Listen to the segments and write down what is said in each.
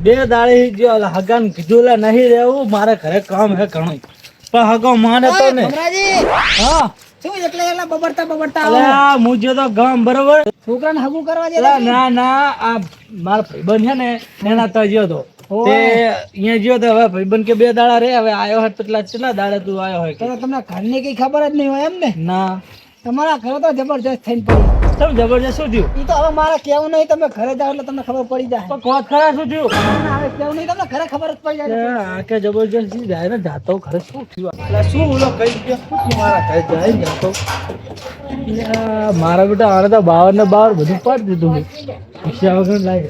બે દાડે જો હગાન કીધું નહીં રહેવું મારે ઘરે કામ હે ઘણું પણ હગો માને તો ને હા શું એકલા બબડતા અલ્યા હું જો તો ગામ બરોબર છોકરાને હગું કરવા દે ના ના આ મારા ભાઈબંધ છે ને એના તો જ્યો તો તે અહીંયા જ્યો તો હવે ભાઈબંધ કે બે દાડા રે હવે આયો હે કેટલા દાડા તું આયો હોય કે તમને ઘરની કઈ ખબર જ નહીં હોય એમ ને ના તમારા ઘરે તો જબરજસ્ત થઈને પડી તમે જબરજસ્ત શું થયું ઈ તો હવે મારે કેવું નહીં તમે ઘરે જાવ એટલે તમને ખબર પડી જાય પણ કોત ખરા શું થયું હવે કેવું નહીં તમને ઘરે ખબર જ પડી જાય આ કે જબરજસ્ત જાય ને જાતો ઘરે શું થયું એટલે શું બોલો કઈ ગયો શું થયું મારા ઘરે જાય ને જાતો મારા બેટા આને તો બાવર ને બાવર બધું પાડી દીધું પૈસા વગર લાગે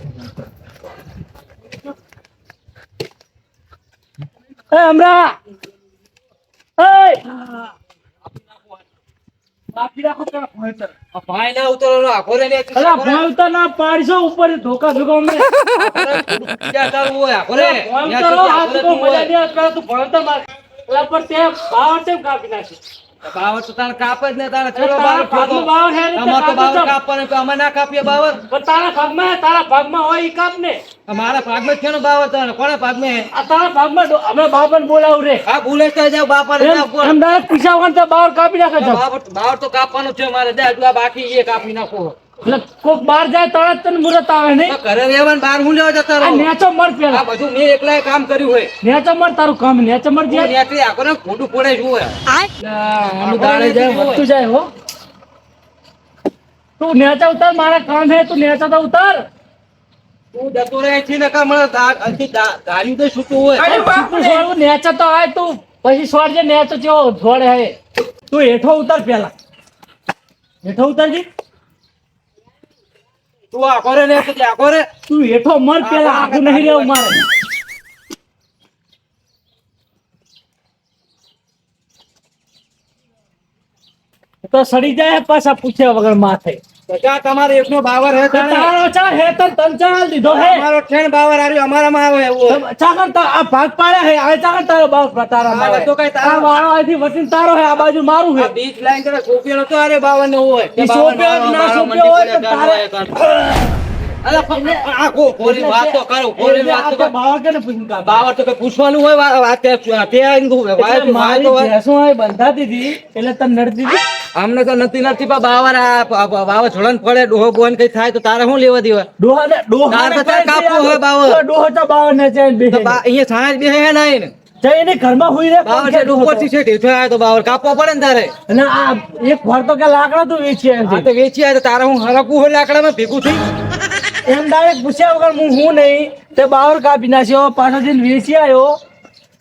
એ હમરા એ માફી રાખો પેલા ભણતર ભાઈ ના ઉતરો આખો રે ને અલા ભણતર ના પાડશો ઉપર ધોકા ધોકા અમને ક્યાં ચાલુ હોય આખો રે ભણતર હાથ તો મજા દે કરે તું ભણતર માર અલા પર તે બાવર તેમ કાપી નાખી બાવર તો તારે કાપ જ ને તારે ચલો તારા ભાગમાં બાવર હે ને અમાર તો બાવર કાપવાને અમે ના કાપીએ બાવર પણ તારા ભાગમાં હોય ઈ કાપ ને અમારા ભાગમાં જ છે ને બાવર તારે કોના ભાગમાં હે આ તારા ભાગમાં અમે બાપન બોલાવું રે આ ભૂલે તો જાવ બાપા ને જાવ એમ ડાયરેક્ટ પૈસા વગર તો બાવર કાપી નાખે છે બાવર તો કાપવાનું છે મારે દે આ બાકી એ કાપી નાખો એટલે કોક બહાર જાય તરત તને મુરત આવે નહીં ઘરે રહેવાનું બહાર હું લેવા જતા આ રહો નેચો મર આ પેલા બધું મેં એકલાએ કામ કર્યું હોય નેચો મર તારું કામ નેચો મર જાય નેટરી આખો ને ખોટું પડે શું હોય આનું દાડે જાય વધતું જાય હો તું નેચા ઉતાર મારા કામ હે તું નેચા તો ઉતાર તું જતો રહે છે ને કા મને ગાડી તો છૂટું હોય તું છોડવું નેચા તો આય તું પછી છોડજે નેચો ચેવો છોડે હે તું હેઠો ઉતાર પેલા હેઠો ઉતારજી તું આખો રે ને આખો રે તું હેઠો મર પેલા આગળ નહીં રહેવું મારે તો સડી જાય પાછા પૂછ્યા વગર માથે બચા તમારે એકનો બાવર હે તારે તારો ચા હે તો તન ચાલ દીધો હે અમારો ટ્રેન બાવર આવ્યો અમારામાં આવે એવું ચાકર તો આ ભાગ પાડ્યા હે આ ચાકર તારો બાપ તારા આ મારે તો કઈ તારો આ વાળો અહીંથી વટીને તારો હે આ બાજુ મારું હે બીચ લાઈન કરે સોપિયો તો અરે બાવર ને હોય ઈ સોપિયો ના સોપિયો હોય તો તારે અરે આ કો કોરી વાત તો કરો કોરી વાત તો બાવા કે ને પૂછું કા બાવર તો કઈ પૂછવાનું હોય વાત તે મારી ભેંસો હોય બંધાતી હતી એટલે તને નડતી હતી અમને તો નથી પા બાવર બાવર છોડન પડે ડોહો બોન કઈ થાય તો તારે શું લેવા દેવા ડોહા તાર તો કાપવું હોય બાવર ડોહો તો બાવા ને ચેન બે તો અહીંયા છાંય બે હે નહીં ને જઈને ઘરમાં હુઈ રે બાવર છે ઉપરથી છે ઢેઠો આવ્યો તો બાવર કાપવો પડે ને તારે અને આ એક વાર તો કે લાકડા તું વેચી આ આવ્યો તો વેચી આવે તો તારે હું હરકવું હોય લાકડામાં ભેગું થઈ એમ ડાયરેક્ટ પૂછ્યા વગર હું નહીં તે બાવર કાપી નાખ્યો પાછો જઈને વેચી આવ્યો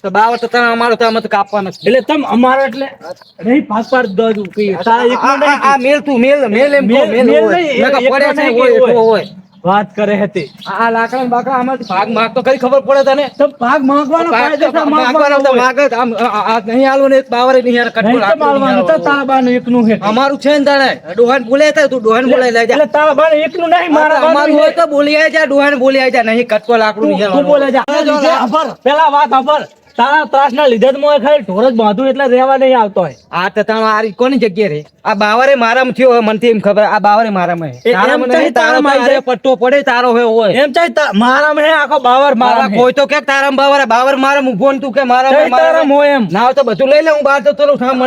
તો બાવર તો તારે અમારો તો અમે તો કાપવાના છે એટલે તમ અમારો એટલે નહીં ભાગ પાડ દો કે તારા એક આ મેલ તું મેલ એમ કહો, મેલ હોય મેં કહા પડે છે હોય એટલો હોય વાત કરે હતી આ લાકડા ને બાકડા આમાંથી ભાગ માગ તો કઈ ખબર પડે તને તો ભાગ માંગવાનો કાયદો છે માગવાનો તો માગે જ. આમ આ નહીં આલું ને એક બાવર નહીં યાર કટકો મારવાનું તો તારા બાનું એકનું હે અમારું છે ને તારે ડોહાન બોલે તું ડોહાન બોલાઈ લઈ જા એટલે તારા બાનું એકનું નહીં મારા અમારું હોય તો બોલી આવી જા ડોહાન બોલી આવી જા નહીં કટકો લાકડું નહીં તું બોલે જા ખબર પેલા વાત ખબર તારા ત્રાસના લીધે જ મોય ખાલી ઢોર જ બાંધું એટલે રહેવા નહીં આવતો હોય આ તો તારો આ કોની જગ્યા રે આ બાવરે મારામાં થયો હોય મને એમ ખબર આ બાવરે મારામાં હે તારામાં નહીં, તારામાં આ પટ્ટો પડે તારો હોય એમ ચાહે મારામાં હે આખો બાવર મારા કોઈ તો કે તારામાં બાવર બાવર મારામાં ઉભો ને તું કે મારામાં તારામાં હોય એમ ના હોય તો બધું લઈ લે હું બહાર જતો રહું સામે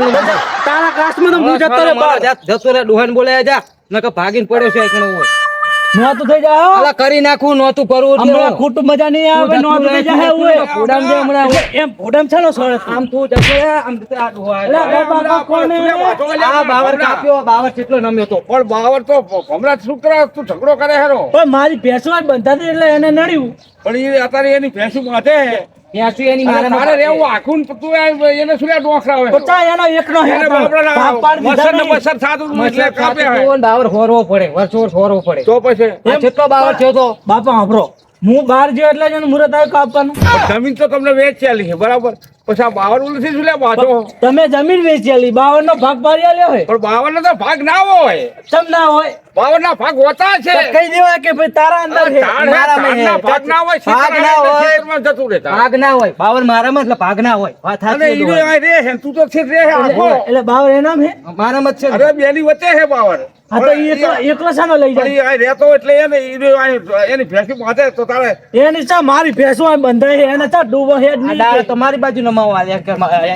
તારા કાસ્ટમાં તો હું જતો રે બાર જતો રે ડોહાન બોલાય જા નકર ભાગીને પડ્યો છે એકનો હોય નોતું થઈ જાય હો અલા કરી નાખું નોતું કરવું હમણાં ખોટું મજા નહીં આવે નોતું થઈ જાય હોય ફોડામ દે હમણાં એમ ફોડમ છે નો સોળે આમ તું જતો રે આમ આ ડોહા એટલે બાબા કોને આ બાવર કાપ્યો બાવર કેટલો નમ્યો તો પણ બાવર તો હમણાં છોકરા તું ઝઘડો કરે હેરો પણ મારી ભેંસો જ બંધાતી એટલે એને નડ્યું પણ એ અત્યારે એની ભેંસું બાંધે ત્યાંથી એની અને મારે રહેવું આખું ને તું એને શું લે ડોખરા હોય તો ચા એનો એકનો હે એને બાપડા મસર ને મસર થાતું તું એટલે કાપે હે. બાવર હોરવો પડે વર્ષો હોરવો પડે તો પછી આ કેટલો બાવર થયો તો બાપા સાંભળો હું બહાર ગયો એટલે જ એને મુરત આવ્યો કાપવાનું જમીન તો તમને વેચેલી છે બરાબર પછી આ બાવર ઉલથી શું લે બાજો તમે જમીન વેચેલી 52 નો ભાગ પાડી આલ્યો હે પણ બાવર નો તો ભાગ ના હોય ચમ ના હોય બાવરના ભાગ હોતા છે. તો કહી દેવાય કે ભાઈ તારા અંદર છે. મારામાં હે. તારના ભાગ ના હોય, ભાગ ના હોય. ખેતરમાં જતું રહેતા. ભાગ ના હોય બાવર મારામાં એટલે ભાગ ના હોય વાત અને સાચી ઈનો છે. આ રે છે, તું તો છે રે છે આખો. એટલે બાવર એનામ હે. મારામાં જ છે ને. અરે બેની વચ્ચે છે બાવર. હા તો ઈ એકલો શાનો લઈ પણ જાય? ઈ આ રહેતો એટલે એને ઈનો આ એની ભેંસી બાંધે તો તારે એની ચા મારી ભેંસો આ બંધાય છે, એને ચા ડૂબો હે જ આ નહીં. ડાળ તમારી બાજુ નમાવો આલ્યા કે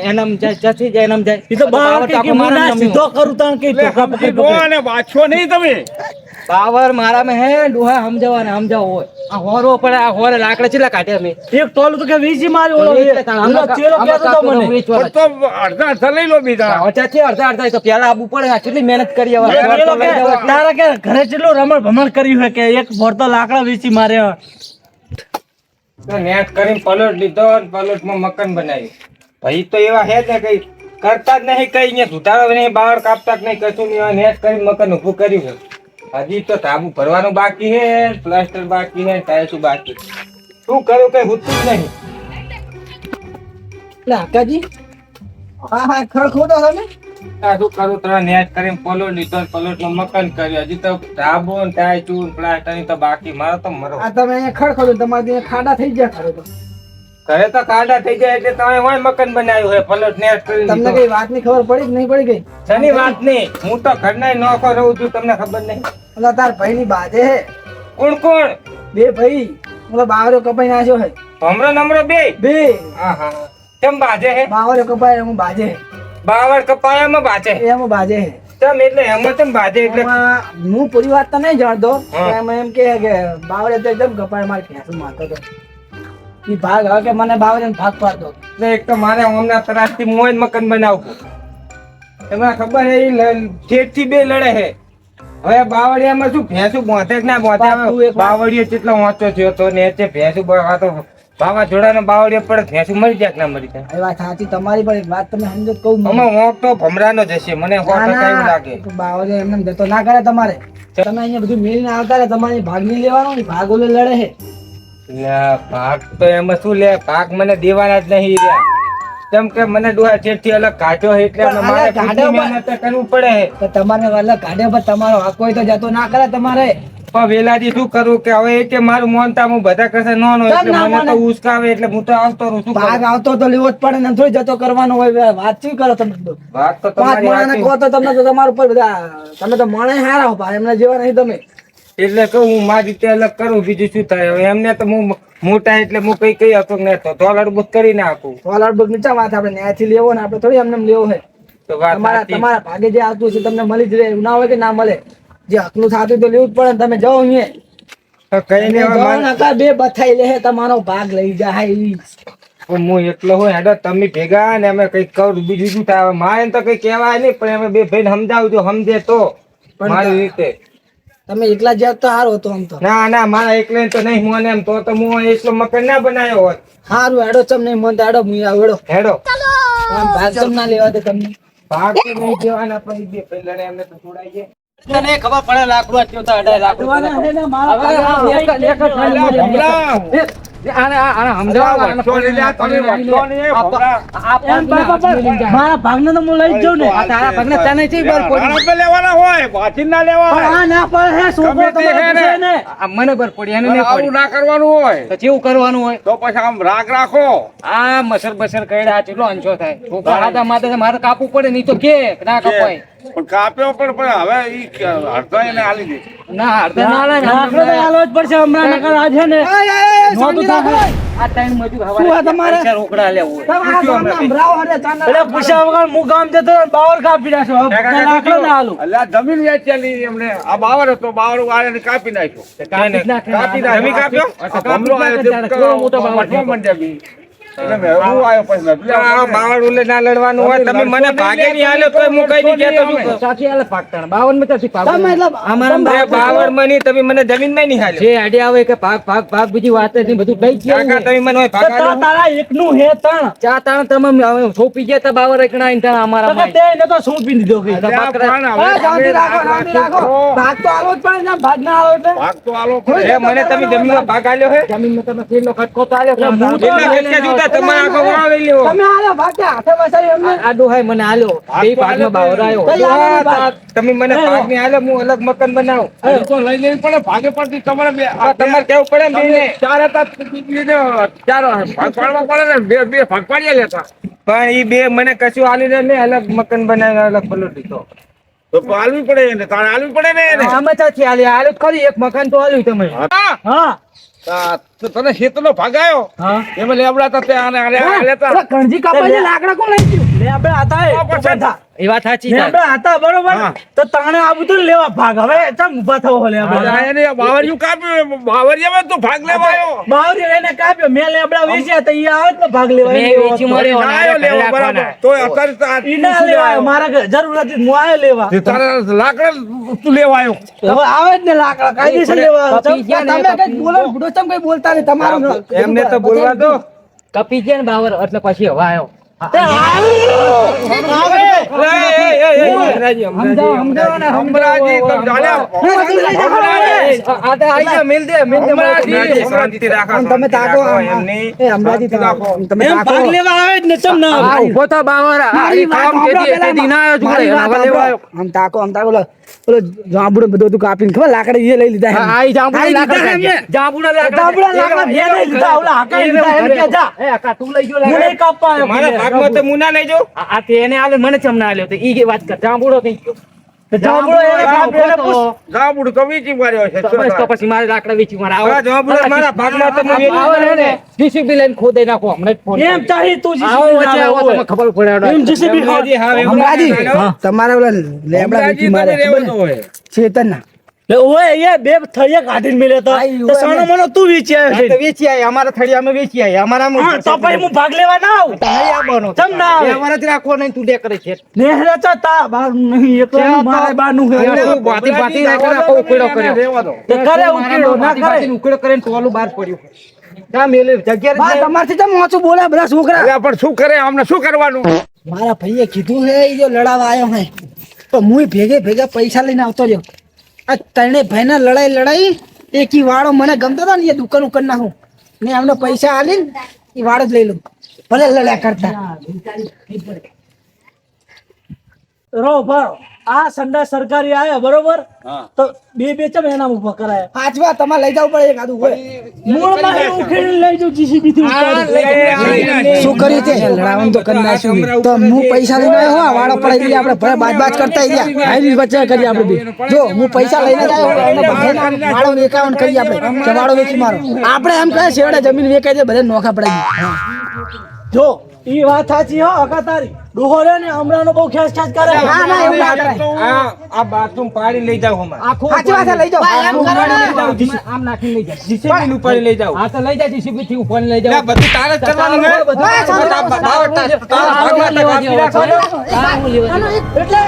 એનામ જાય જતી જાય એનામ જાય ઈ તો બાવર કે હું મારામાં ના નમ્યું. સીધો કરું તાણ કે એટલે ધોકા સમજી પકડી દો પકડી. અને બાછો નહીં તમે. બાવર મારામાં હે ડોહા સમજાવો હોય આ હોરો પડે આ હોરે લાકડા ચેટલા કાઢ્યા મેં એક ટોલું તો કે વીસી મારી ઓલો એટલે તાણ ઓલો આમાં ચેલો આમાં કહેતો તો કાપીને મને. વેચવાના પણ તો અડધા અડધા લઈ લો બીજા. છે. અડધા તો પેલા આબુ પડે આ કેટલી મહેનત કરી હવે પેલો તો લઈ કે જવા. તારા કે ઘરે કેટલું રમણ ભમણ કર્યું છે કે એક ભરતો લાકડા વીસી મારે. તો નેટ કરીને પલોટ લીધો અને પલોટમાં મકાન બનાવ્યું ભાઈ તો એવા હે જ ને કઈ કરતા જ નહીં કઈ અહીંયા સુધારો નહીં બહાર કાપતા જ નહીં કશું નહીં આ નેટ કરીને મકાન ઊભું કર્યું છે હજી તો ધાબુ ભરવાનું બાકી છે પ્લાસ્ટર બાકી છે ટાઇલ્સ બાકી શું કરું કઈ હોતું જ નહીં એટલે આકાજી હા હા ખડ ખોટો તમે આ શું કરું તમે નેટ કરીને પલોટ લીધો અને પલોટમાં મકાન કર્યું હજી તો ધાબુ ને ટાઇલ્સ પ્લાસ્ટર ની તો બાકી મારો તો મરો આ તમે અહીંયા ખડ ખોટો તમારે ત્યાં ખાડા થઈ ગયા ખરો તો ઘરે તો કાંડા થઈ જાય એટલે તમે હોય મકાન બનાવ્યું હોય પલોટ નેટ કરીને તમને લીધો. કઈ વાતની ખબર પડી કે નહીં પડી ગઈ શેની વાત નહીં હું તો ઘરના નોખો રહું છું તમને ખબર નહીં ઓલા તાર ભાઈ ની બાજે હે કોણ કોણ બે ભાઈ ઓલા બાવરો કપાઈ નાખ્યો હે ભમરો નમરો બે બે હા હા કેમ બાજે હે બાવરો કપાય એમ બાજે હે બાવળ કપાયામાં બાજે એમ બાજે હે કેમ એટલે એમાં કેમ બાજે એટલે એમાં હું પૂરી વાત તો નહીં જાણતો હા. એમાં એમ કે બાવળે તો એકદમ કપાય મારી ભેંસું મારતો હતો ઈ ભાગ હવે કે મને બાવળે ભાગ પાડતો એટલે એક તો મારે હમણાં તરાસથી મોય જ મકાન બનાવવું એમાં ખબર હે ઈ જેઠથી બે લડે હે હવે બાવળિયામાં શું ભેંસું બોંધે કે ના બોંધે તું હવે એક વાત- બાવળિયો કેટલો ઊંચો થયો તો ને તે ભેંસું આ તો વાવાઝોડાનો બાવળિયો પડે ભેંસું મરી જાય કે ના મરી જાય એ વાત સાચી તમારી પણ એક વાત તમે સમજો તો કહું મને. આમાં હોંક તો ભમરાનો જ હશે મને સો ના, ટકા એવું ના, લાગે તો બાવળે એમને એમ જતો ના કરે તમારે તમે અહીંયા બધું મેળીને આવતા રહે તમારે ભાગ નહીં લેવાનો ને ભાગ ઓલે લડે હે લે, ભાગ તો એમાં શું લે ભાગ મને દેવાના જ નહીં રહ્યા કેમ કે મને ડોહા જેટથી અલગ કાઢ્યો છે એટલે પણ મારે અલગ કાઢ્યો ખુદની પણ- મહેનત તો કરવું પડે છે. તો તમારે વાલા કાઢે પર તમારો હક હોય તો જતો ના કરે તમારે પણ વેલાજી શું કરું કે હવે એ કે મારું મોનતા હું બધા કરશે નોનો કેમ એટલે ના મને તો માને? ઉસકાવે એટલે હું તો આવતો રહું શું ભાગ કરું? આવતો તો લેવો જ પડે ને થોડી જતો કરવાનો હોય વાત શું કરો તમે બધું? વાત તો પાંચ તમારી માણસને સાચી. કહો તો તમને તો તમારા ઉપર બધા તમે તો માણસ હારા હો ભાઈ એમને જેવા નહીં તમે એટલે કહું હું મારી રીતે અલગ કરું બીજું શું થાય હવે એમને તો હું મોટા એટલે હું કઈ કઈ હતો ને તો ધોલાડબૂત કરી નાખું સોલાર બુક નીચા વાત આપણે ન્યાયથી લેવો ને આપણે થોડી એમને એમ લેવો હોય તો વાત તમારા સાચી. તમારા ભાગે જે આવતું છે તમને મળી જ રહે એવું ના હોય કે ના મળે જે હકનું થતું તો લેવું જ પડે ને તમે જાઓ અહીંયા તો કઈ તમે નહીં હવે જાઓ મારે- ને કાં બે બથાઈ લે તમારો ભાગ લઈ જાય ઈ. પણ હું એટલો હોય હેડો તમે ભેગા ને અમે કઈ કરું બીજું શું થાય હવે મારે તો કઈ કહેવાય નહીં પણ અમે બે ભાઈ સમજાવજો સમજે તો પણ મારી રીતે તમે એકલા જ્યાં તો હારો હતો આમ તો ના ના મારા એકલે તો નહીં મને એમ તો હું એટલો મકાન ના બનાવ્યો હોત હારું હેડો ચમ નહીં મન તો હેડો હું આવું હેડો હેડો આમ ભાગ ચમ ના લેવા દે તમને ભાગ તો નહીં દેવાના પણ બે પહેલા ને એમને તો છોડાઈ જાય તને ખબર પડે લાકડું આટલું તો અઢાઈ લાખ જોવાના હે ને મારા હવે આ ભાગે એક જ- એક જ ખાલી અલ્યા, મળી ભમરા. આને સમજાવો, આને વચ્ચો લઈ લે, તમે વચ્ચો નહીં, ભમરા. આ એમ મારા ભાગને તો હું લઈ જ જાઉં ને. આ તારા પગને તને ચઈ બર પડી? રાણા પે લેવાના હોય બાચી ના પણ લેવાય આ ના પડે હે છોકરો ગમે તે તમારે હે ને. પૂછે ને. આ મને બર પડી એને નહીં આવું પડી ના કરવાનું હોય તો કેવું કરવાનું હોય તો પછી આમ રાગ રાખો આ મસર બસર કઈડા કેટલો અંચો થાય છોકરા હાથા માથે મારે કાપવું પડે નહીં તો કે ના કપાય પણ કાપ્યો પણ હવે ઈ અડધા એને આલી દે ના અડધા ના લે ને. લાકડો તો આલો જ પડશે હમણાં નકર આ છે ને નહોતું થાય. આ ટાઈમ મજૂર શું આ તમારે? પૈસા રોકડા લેવું તમે આ ગામના સંભળાવો હે ચાંદા. એટલે પૂછ્યા વગર હું ગામ જતો રહ્યો, બાવર કાપી નાખ્યો. હવે લાકડો ના આલું. અલ્યા જમીન વેચેલી એમને આ બાવર હતો બાવર વાળાને કાપી નાખ્યો કાપી જ નાખે. કાપી નાખ્યો. જમી કાપ્યો? આ ભમરો આવ્યો તે કેવો મોટો બાવર વટવા માંડ્યા બી. એટલે મેં હું આવ્યો પછી મેં કીધું, આ બાવળ ઉલે ના લડવાનું હોય તમે મને ભાગે નહીં આલ્યો તોય હું કઈ નહીં કહેતો શું કરું? સાચી હાલે પાકતાના. 52 માં ત્યાંથી પાકું. તમે એટલે અરે બાવળ માં નહીં, તમે મને જમીન માં નહીં હાલ્યો. જે આઈડિયા આવે કે ભાગ ભાગ ભાગ બીજી વાત જ નહીં, બધું લઈ જ કાકા, કાકા તમે મને હોય તો ભાગ આલ્યો. તારા એકનું હે તણ. ચા તાણ તમે હવે સોંપી ગયા તા બાવળ એકણા આઈને તાણ અમારા તો માં. તે એને તો સોંપી દીધો કે. અલ્યા પણ હવે હા, શાંતિ તમે રાખો, રાગ શાંતિ રાખો. રાખો. ભાગ તો આલો જ પડે ને, ભાગ ના આલો એટલે. ભાગ તો આલો પડે. એ મને તમે જમીનમાં ભાગ આલ્યો હે? જમીનમાં તમે તેલનો ખટકો તો આલ્યો. એટલે હું તો કેટલા ખર્ચા જોતા એટલે તમારે આખો વાળો લઈ લેવો. તમે આલ્યો ભાગ્યા હાથે વસાવી અમને. આ ડોહાઈ મને આલ્યો બે ભાગમાં બાવર આવ્યો કઈ આલ્યો ભાગ? તમે મને ભાગ ની હાલો, હું અલગ મકાન બનાવું. આ તો લઈ લેવી પડે ભાગે પડતી તમારે બે આ તમારે કેવું પડે ને બેને. ચાર હતા ચાર ભાગ પાડવા પડે ને બે ભાગ પાડીએ લેતા પણ ઈ બે મને કશું આલી દે ને, અલગ મકાન બનાવી અલગ પલોટ દીધો. તો આલવી પડે એને તારે આલવી પડે ને એને આમાં ચાથી આલ્યો ખરી એક મકાન તો આલ્યું તમે હા હા તો તને ખેતરનો ભાગ આવ્યો હા એમાં લેવડા હતા તે આને લેતા ઓલા કણજી કાપાઈને લાકડા કોણ લઈ ગયું? લે આપણે હતા બધા. એ વાત સાચી લે આપણે હતા બરોબર હા. તો તાણે આ બધું લેવા ભાગ હવે ચમ ઊભા થવો લે આપણે આ એને બાવરિયું કાપ્યું બાવરિયામાં તો ભાગ લેવા આવ્યો બાવરી એને કાપ્યો મેં લેબડા વેચ્યા તો ઈ આવે તો ભાગ લેવા મેં વેચી મળ્યો. ના આવ્યો લેવા બરાબર તો અત્યારે તો આ ઈ ના લેવા મારા ઘરે જરૂર હતી હું આયો લેવા તે તારા લાકડા તું લેવા આવ્યો હવે આવે જ ને લાકડા કાયદેસર લેવા આવે. કપી ગયા ને, તમે કઈ બોલો બુડો ચમ કઈ બોલતા નહીં તમારું એમને તો બોલવા દો. કપી ગયા ને બાવર એટલે પછી હવે આવ્યો. તે આવે હમણાંજી, હમણાંજી તો જાણ્યા આ તો આઈ ગયા મિલ દે હમણાંજી શાંતિ રાખો, તમે તાકો શાંતિ રાખો, એમની. એ અંબાજી તમે એમ તાકો ભાગ લેવા આવે જ ને ચમ ના આ આવે ઊભો તો બાવર આ મારી વાત કામ સાંભળો કેદી પહેલા. કેદી ના આવ્યો મારી જોડે વાત હવે લેવા આવ્યો. આમ તાકો ઓલો જાંબુડો બધું હતું કાપીને ખબર લાકડા એ લઈ લીધા હા, એમ. આ ઈ જાંબુડા આઈ લાકડા લીધા એમ. છે. જાંબુડા લાકડા જાંબુડા લાકડા બે નહીં લીધા ઓલા હાકાઈ લીધા એમ કે જા એ આકા તું લઈ ગયો હું લાકડા. નહીં કાપવા આવ્યો મારા ભાગમાં તો મુના લઈ જાઓ. આ તે એને આલે મને ચમ ના આલ્યો તો ઈ કે વાત કર જાંબુડો કઈ ગયો જાંબુડો એને કાપ્યો એને પૂછ. જાબુડ કવિચી માર્યો છે તો બસ તો પછી મારે લાકડા વેચી મારે આ જાંબુડા મારા ભાગમાં તો હું આવો ને જીસીબી લઈને ખોદાઈ નાખો હમણાં જ ફોન એમ ચાહી તું આવો વચ્ચે આવો જીસીબી તમે ખબર પડે એમ જીસીબી હમણાંજી, હા, એમ હમણાંજી ના, તમારા ઓલા લેબડા વેચી મારે ચેતન ના ઓય એ બે થળિયા કાઢીને મિલે તો આઈ, તો ઓય, સોનો મોનો તું વેચી આવ્યો છે વેચી આવી અમારા થળી અમે વેચી આવી અમારા હા, તો પછી હું ભાગ લેવા ના આવું ચમ ના આવે અમારાથી રાખો નહીં તું દે કરે છે નેહરે તો તા બાર નહીં એકલા મારે બારનું હે. બાતી બાતી ના કરે આખો ઉકેડો કર્યો તે કરે ઉકેડો ના કરે ઉકેડો કરીને ટોલું બહાર પડ્યું ત્યાં મેલે જગ્યા બા તમારથી તો મોચું બોલે બધા છોકરા પણ શું કરે અમને શું કરવાનું મારા ભાઈએ કીધું હે ઈ જો લડાવા આવ્યો હે તો હું ભેગા પૈસા લઈને આવતો રહ્યો આ ત્રણે ભાઈના લડાઈ એક ઈ વાળો મને ગમતો હતો ને એ દુકાન ઉપર નાખું ને એમને પૈસા આલીને ઈ વાળો જ લઈ લઉં ભલે લડ્યા કરતા રો ભરો આ સંડા સરકારી આયા બરોબર તો બે ચમ એના ઉપર કરાય પાંચવા તમારે લઈ જવું પડે એક આદુ હોય મૂળમાં એ ઉખેડીને લઈ જાઉં જીસીબી થી ઉતારી. શું કર્યું તે લડાવાનું તો કરી નાખ્યું તો હું પૈસા લઈને આવ્યો હો, આ વાળો પડાઈ ગયા આપણે ભલે બાજ કરતા ગયા હારી વચ્ચે કરી આપણે બે જો હું પૈસા લઈને જ આવ્યો એને બધાને વાળો વેચાવણ કરી આપણે કે વાળો વેચી મારો આપણે એમ કહે શેવડે જમીન વેચાઈ દે બધે નોખા પડાઈ ગયા જો ઈ વાત સાચી હો અકા તારી ડોહો રે ને હમણાંનો બહુ ખેંચ ખેંચ કરે ના ના એવું ના કરાય આ બાથરૂમ પાડી લઈ જાઓ હમણાં. આખું સાચી વાત છે, લઈ જાઓ એમ કરો ને. આમ નાખીને લઈ જાય જીસીબી નું પાડી લઈ જાઓ. હા તો લઈ જાય જીસીબી થી ઉપર લઈ લે, જાવ બધું તારે જ કરવાનું હે. બસ, તારા ભાગમાં તો કાપી રાખો ને. એટલે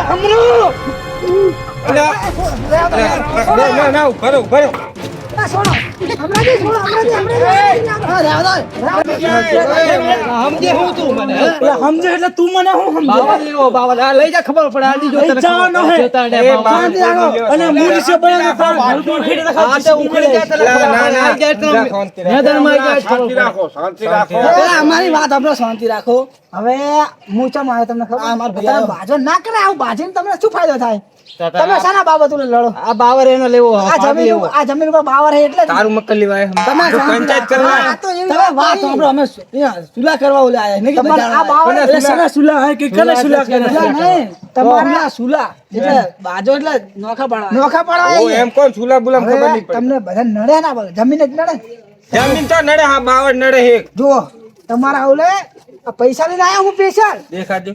હમણાં ના, ના, ઉભા રહો. છોડો હમણાં હા રહેવા દો સમજે એટલે તું મને હું સમજે બાવર લેવો બાવર આ લઈ જા ખબર પડે આ દીજો લઈ જવાનો હે. એ શાંતિ રાખો. અને મ્યુનિસિપલ ને તાર ભરતું ઉખેડી નાખો. આ તો ઉખેડી જાય તો ના, ના, ના. આવી જાય તો જા, શાંતિ રાખ. મેદાનમાં આવી જાય તો શાંતિ રાખો શાંતિ રાખો એ અમારી વાત આપણે શાંતિ રાખો હવે હું ચમ આવ્યો તમને ખબર અમાર ભાઈ બાજો ના કરે આવું બાજીને તમને શું ફાયદો થાય તમે શાના બાબતો લડો આ બાવર એનો લેવો આ જમીન ઉપર બાવર હે એટલે જ. તારું મક્કલ લેવાય હમ. તમે જો પંચાયત કરવા આ તો એવી તમે વાત સાંભળો અમે સુલા કરવા ઓલે આયા નહીં કે આ બાવર એટલે સના સુલા હે કે કને સુલા કરે સુલા નહીં તમારા સુલા એટલે બાજો એટલે નોખા પાડવા ઓ, એમ કોણ છુલા બુલામ ખબર નહીં પડે. તમને બધા નડે ના બોલે જમીન જ નડે જમીન તો નડે, હા બાવળ નડે હે. જુઓ તમારા ઓલે આ પૈસા લઈને આયા હું સ્પેશિયલ દેખાડજો.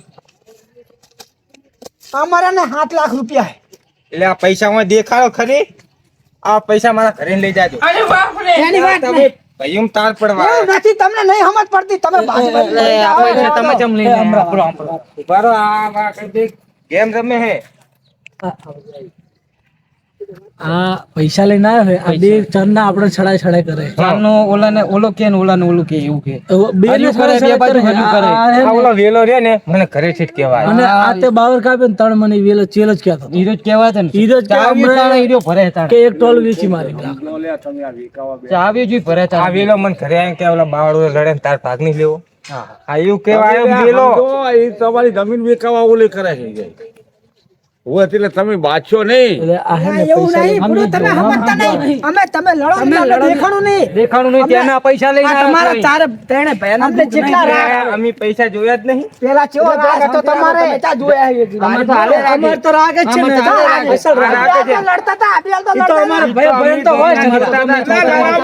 અમારે ને 7 લાખ રૂપિયા હે. એટલે આ પૈસા માં દેખાડો ખરી. આ પૈસા મારા ઘરે લઈ જાજો. એની વાત તમે નહીં. ભાઈઓમ તાર પડવા એવું નથી તમને નહીં સમજ પડતી તમે બાજુ તમે ચમ લઈને આપણો ઉભા રહો, આ કઈ દે ગેમ રમે હે. આ પૈસા લઈને આવ્યો હે આ બે ચરના આપણે છડાઈ કરે આમનો ઓલાને ઓલો કે ને ઓલાને ઓલું કે એવું કે બે ને હજુ કરે, બે બાજુ હજુ કરે. આ ઓલો વેલો રે ને મને ઘરે થી જ કહેવાય. અને આ તે બાવર કાપે ને તણ મને વેલો ચેલ જ કહેતો હતો. હીરો જ કહેવાય છે ને હીરો જ કહેવાય. ચાવી તાણે હીરો ભરે તાણે કે એક ટોલ વેચી મારી ચાવી જ ભરે આ તાણે વેલો મને ઘરે આવીને કે ઓલા બાવળો લડે ને તાર ભાગ નહીં લેવો. હા એવું કેવાય એમ પેલો એ તમારી જમીન વેચાવા ઓલી કરે છે હું એટલે તમે બાદશો નહીં એટલે આ હે ને એવું પૈસા નહીં લઈને પૂરું, તમે સમજતા નહીં. અમે તમે લડો તમે એટલે લડો દેખાણું નહીં. દેખાણું નહીં ત્યાંના પૈસા લઈને આ આવ્યા તમારા કોઈ. ચારે ત્રણે ભાઈઓના અમને જેટલા રાગ અમે પૈસા જોયા જ નહીં પેલા ચેવો રાગ હતો તમારે તમે જોયા છે. અમારે તો હાલે રાગે. અમારે તો રાગ જ છે ને. અમારે તો હાલે રાગે. અસલ રાગ. રાગ જ છે. આપણે લડતા હતા, આપણે તો ઈ તો લડતા અમારા નહીં. ભાઈ બહેન તો હોય જ અમે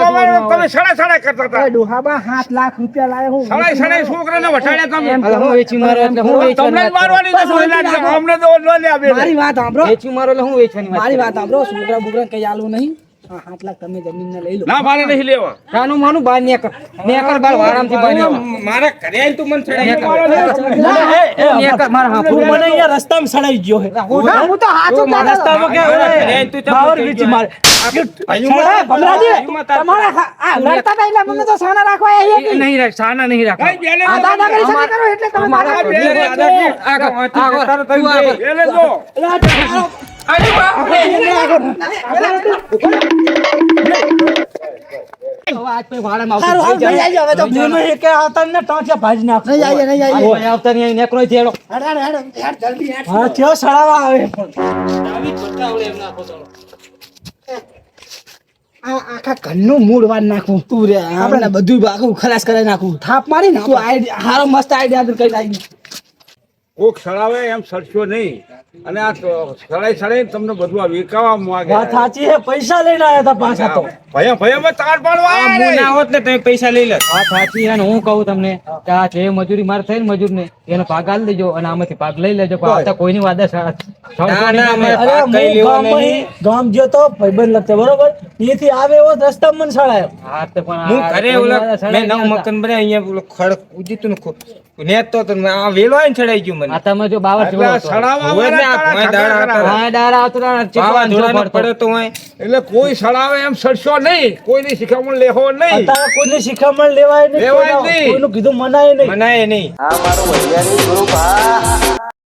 અમારા. તમે સડા કરતા હતા એ ડોહાબા 7 લાખ રૂપિયા લાયા હું. સડા છોકરાને વટાડ્યા તમે અલા, હું વેચી મારો એટલે હું તમને જ વેચવાની વાત મારવાની કરું. તો સોયલા છે. અમને તો ન લે આપે મારી વાત સાંભળો. વેચી મારો એટલે હું વેચવાની વાત મારી કરું. વાત સાંભળો. છોકરા બોકરા કઈ આલું નહીં. આ 7 લાખ તમે જમીનને લઈ લો. ના મારે નહીં લેવા કાનું માનું બહાર નેકર બાર આરામથી બહાર નેકર. મારા ઘરે આવીને તું મને ચડાવી નેકર મારા હા તું મને અહીંયા રસ્તામાં સડાઈ ગયો હે. ના, હું તો હાચું કહેતો હતો. રસ્તામાં કે ઓલે તું ચમ બાવર કહી વેચી દો. મારે. સડાય, ભમરાજી. તમારા આ લડતા હતા એટલે મને તો સાના રાખવા આવ્યા કે નહીં? નહીં રાખ સાના નહીં રાખવા. કઈ બેને આ દાદાગીરી શરૂ કરો એટલે તમે મારા બેને જો સારું, હાલ નહીં આવી હવે તો. બેનો એકે આવતા ને ટાંચા ભાજી નાખો. નહીં આવીએ, નહીં આવીએ. કોઈ આવતા નહીં, અહીં નેકરો થયેલો. હેડ, હેડ, હેડ, હેડ, જલ્દી હેડ. હા, ચેવો સડાવા આવે પણ. આ આખા ઘરનું મૂળ વાર નાખું તું રે આપણે બધું આખું ખલાસ કરાવી નાખું થાપ મારી ને તું હારો મસ્ત આઈડિયા કઈ લાવી કોક સડાવે એમ સડશો નહીં અને આ સડાઈ તમને બધું આ વેચાવા માંગે વાત સાચી છે, પૈસા લઈને આવ્યા હતા પાછા તો. ભયમાં તાર પાડવા હું આયા ના હોત ને તમે પૈસા લઈ લે વાત સાચી છે, અને હું કહું તમને કે આ જે મજૂરી મારે થઈ ને મજૂરને એનો ભાગ આલી દેજો અને આમાંથી ભાગ લઈ લેજો પણ આવતા કોઈની વાદે ના, ના, અમે અરે ભાગ કઈ લેવો ગામમાં નહીં. ગામ ગયો તો ભાઈબંધ લગતે બરોબર એથી આવે એવો જ રસ્તામાં મને સડાયો. હા તે પણ હું આ ઘરે કોઈની ઓલા વાદે સડાઈ મેં નવું ગયા હતા. મકાન બનાવ્યું અહીંયા ઓલો ખડક ઉજીતું ને નેતો તો મેં આ વેલો આવીને ચડાઈ ગયું મને આ તમે જો બાવર એટલે જેવો આ હતો. સડાવા હોય ને, આ વાળા દાડા તારા હતા. હા, ડારા આવતો ડારા ચેટલો વાવાઝોડાનો અંજો પડતો. પડ્યો તો હોય એટલે કોઈ સડાવે એમ સડશો નહીં કોઈની શિખામણ લેવો નહીં અત્યારે કોઈને શિખામણ લેવાય નહીં, લેવાય કોઈના- નહીં. કોઈનું કીધું મનાય નહીં. મનાય નહીં આ મારું વૈયારી ગ્રુપ આ